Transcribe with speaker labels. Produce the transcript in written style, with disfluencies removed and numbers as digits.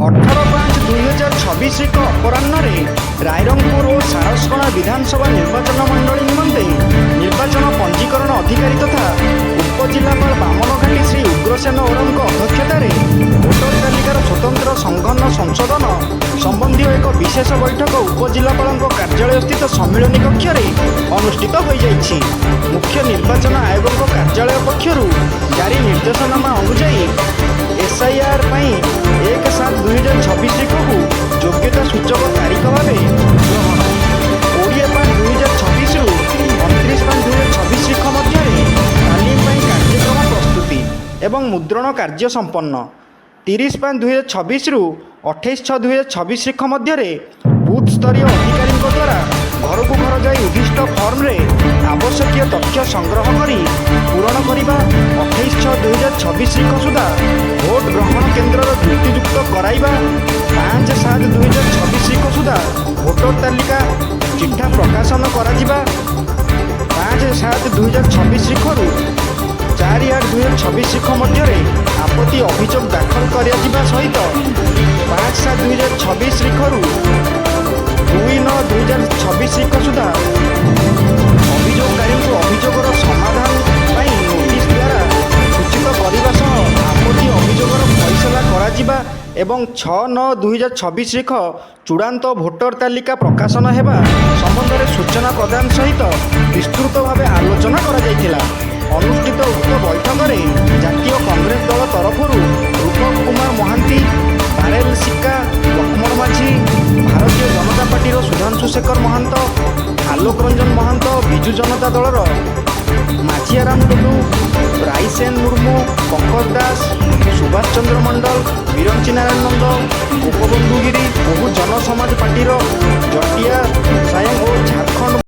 Speaker 1: 18/5/2026 ଏକ ଅପରାହ୍ନରେ ରାଇରଙ୍ଗପୁର ଓ ସାରସକଣା ବିଧାନସଭା ନିର୍ବାଚନ ମଣ୍ଡଳୀ ନିମନ୍ତେ ନିର୍ବାଚନ ପଞ୍ଜୀକରଣ ଅଧିକାରୀ ତଥା ଉପଜିଲ୍ଲାପାଳ ବାମନଘାଟି ଶ୍ରୀ ଉଗ୍ରସେନ ଓରାମଙ୍କ ଅଧ୍ୟକ୍ଷତାରେ ଭୋଟର ତାଲିକାର ସ୍ୱତନ୍ତ୍ର ସଂଘନ ସଂଶୋଧନ ସମ୍ବନ୍ଧୀୟ ଏକ ବିଶେଷ ବୈଠକ ଉପଜିଲ୍ଲାପାଳଙ୍କ କାର୍ଯ୍ୟାଳୟସ୍ଥିତ ସମ୍ମିଳନୀ କକ୍ଷରେ ଅନୁଷ୍ଠିତ ହୋଇଯାଇଛି। ମୁଖ୍ୟ ନିର୍ବାଚନ ଆୟୋଗଙ୍କ କାର୍ଯ୍ୟାଳୟ ପକ୍ଷରୁ ଜାରି ନିର୍ଦ୍ଦେଶନାମା ଅନୁଯାୟୀ SIR ପାଇଁ 1/7/2026 ତାରିଖକୁ ଯୋଗ୍ୟତା ସୂଚକ ତାରିଖ ଭାବେ ଗ୍ରହଣ, 20/5/2026ରୁ 29/5/2026 ତାରିଖ ମଧ୍ୟରେ ତାଲିମ ପାଇଁ କାର୍ଯ୍ୟକ୍ରମ ପ୍ରସ୍ତୁତି ଏବଂ ମୁଦ୍ରଣ କାର୍ଯ୍ୟ ସମ୍ପନ୍ନ, 30/5/2026ରୁ 28/6/2026 ତାରିଖ ମଧ୍ୟରେ ବୁଥ୍ ସ୍ତରୀୟ ଅଧିକାରୀଙ୍କ ଦ୍ୱାରା ଘରକୁ ଘର ଯାଇ ଉଦ୍ଦିଷ୍ଟ ଫର୍ମରେ ଆବଶ୍ୟକୀୟ ତଥ୍ୟ ସଂଗ୍ରହ କରି ପୂରଣ କରିବା, 28/6/2026 ତାରିଖ ସୁଦ୍ଧା ଭୋଟ ଗ୍ରହଣ କେନ୍ଦ୍ରର ତ୍ରୁଟିଯୁକ୍ତ କରାଇବା, 5/7/2026 ତାରିଖ ସୁଦ୍ଧା ଭୋଟର ତାଲିକା ଚିଠା ପ୍ରକାଶନ କରାଯିବା, 5/7/2026 ତାରିଖରୁ 4/8/2026 ତାରିଖ ମଧ୍ୟରେ ଆପତ୍ତି ଅଭିଯୋଗ ଦାଖଲ କରାଯିବା ସହିତ 5/7/2026 ତାରିଖରୁ 2/9/2026 ତାରିଖ ସୁଦ୍ଧା ଅଭିଯୋଗକାରୀଙ୍କୁ ଅଭିଯୋଗର ସମାଧାନ ପାଇଁ ନୋଟିସ୍ ଦ୍ୱାରା ସୂଚିତ କରିବା ସହ ଆପତ୍ତି ଅଭିଯୋଗର ଫଇସଲା କରାଯିବା ଏବଂ 6/9/2026 ତାରିଖ ଚୂଡ଼ାନ୍ତ ଭୋଟର ତାଲିକା ପ୍ରକାଶନ ହେବା ସମ୍ବନ୍ଧରେ ସୂଚନା ପ୍ରଦାନ ସହିତ ବିସ୍ତୃତ ଭାବେ ଆଲୋଚନା କରାଯାଇଥିଲା। ଅନୁଷ୍ଠିତ ଉକ୍ତ ବୈଠକରେ ଜାତୀୟ କଂଗ୍ରେସ ଦଳ ତରଫରୁ ରୂପକ କୁମାର ମହାନ୍ତି, ବାରେଲ ସିକା, ଲକ୍ଷ୍ମଣ ମାଝୀ, ଭାରତୀୟ ଜନତା ପାର୍ଟିର ସୁଧାଂଶୁ ଶେଖର ମହାନ୍ତ, ଆଲୋକ ରଞ୍ଜନ ମହାନ୍ତ, ବିଜୁ ଜନତା ଦଳର ମାଝିଆରାମ ଟୁଡୁ, ରାଇସେନ ମୁର୍ମୁ, ପଙ୍କଜ ଦାସ, ସୁଭାଷ ଚନ୍ଦ୍ର ମଣ୍ଡଲ, ବିରଞ୍ଚି ନାରାୟଣ ନନ୍ଦ, ଗୋପବନ୍ଧୁ ଗିରି, ବହୁ ଜନ ସମାଜ ପାର୍ଟିର